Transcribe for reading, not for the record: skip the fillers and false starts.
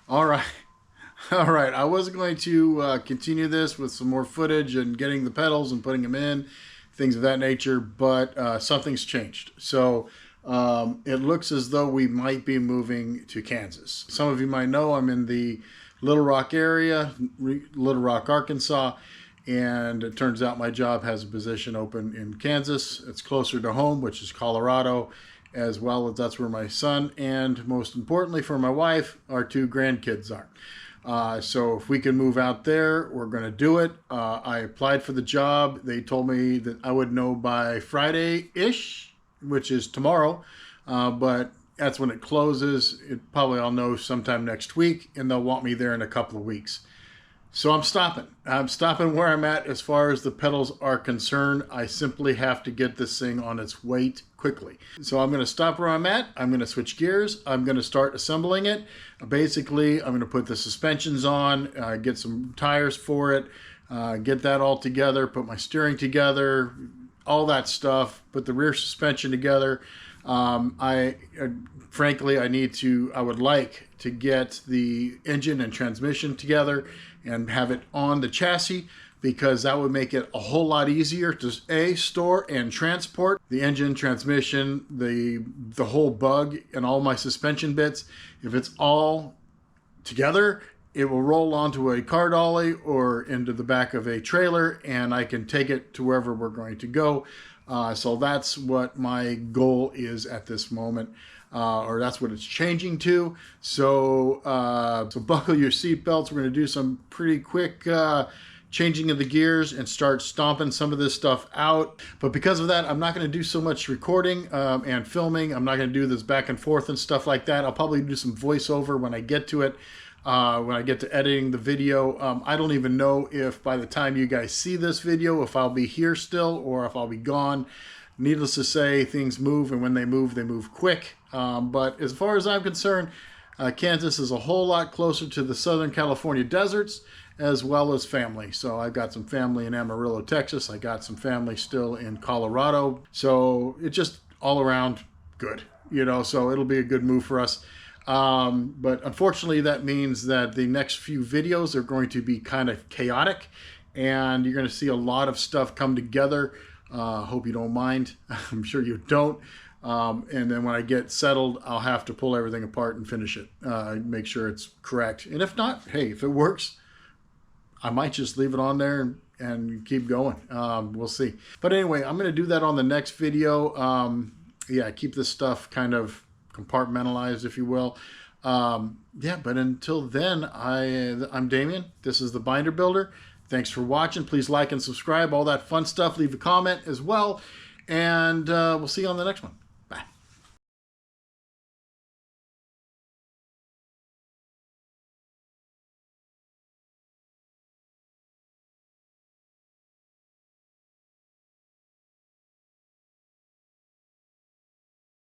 All right. All right. I was going to continue this with some more footage and getting the pedals and putting them in, things of that nature, but something's changed. So it looks as though we might be moving to Kansas. Some of you might know I'm in the Little Rock area, Little Rock, Arkansas, and it turns out my job has a position open in Kansas. It's closer to home, which is Colorado, as well as that's where my son and, most importantly for my wife, our two grandkids are. So if we can move out there, we're going to do it. I applied for the job. They told me that I would know by Friday-ish, which is tomorrow, but that's when it closes. I'll know sometime next week, and they'll want me there in a couple of weeks. So I'm stopping. I'm stopping where I'm at as far as the pedals are concerned. I simply have to get this thing on its weight quickly. So I'm going to stop where I'm at. I'm going to switch gears. I'm going to start assembling it. Basically, I'm going to put the suspensions on, get some tires for it, get that all together, put my steering together, all that stuff, put the rear suspension together. Frankly, I would like to get the engine and transmission together and have it on the chassis, because that would make it a whole lot easier to store and transport the engine, transmission, the whole bug, and all my suspension bits. If it's all together, it will roll onto a car dolly or into the back of a trailer, and I can take it to wherever we're going to go. So that's what my goal is at this moment, or that's what it's changing to. So buckle your seatbelts. We're going to do some pretty quick changing of the gears and start stomping some of this stuff out. But because of that, I'm not going to do so much recording and filming. I'm not going to do this back and forth and stuff like that. I'll probably do some voiceover when I get to it. When I get to editing the video. I don't even know if by the time you guys see this video, if I'll be here still or if I'll be gone. Needless to say, things move, and when they move quick. But as far as I'm concerned, Kansas is a whole lot closer to the Southern California deserts, as well as family. So I've got some family in Amarillo, Texas. I got some family still in Colorado. So it's just all around good, so it'll be a good move for us. But unfortunately, that means that the next few videos are going to be kind of chaotic, and you're going to see a lot of stuff come together. Hope you don't mind. I'm sure you don't. And then when I get settled, I'll have to pull everything apart and finish it, make sure it's correct. And if not, hey, if it works, I might just leave it on there and keep going. We'll see. But anyway, I'm going to do that on the next video. Yeah, keep this stuff kind of compartmentalized, if you will. Yeah, but until then, I'm Damien. This is the Binder Builder. Thanks for watching. Please like and subscribe, all that fun stuff. Leave a comment as well, and we'll see you on the next one.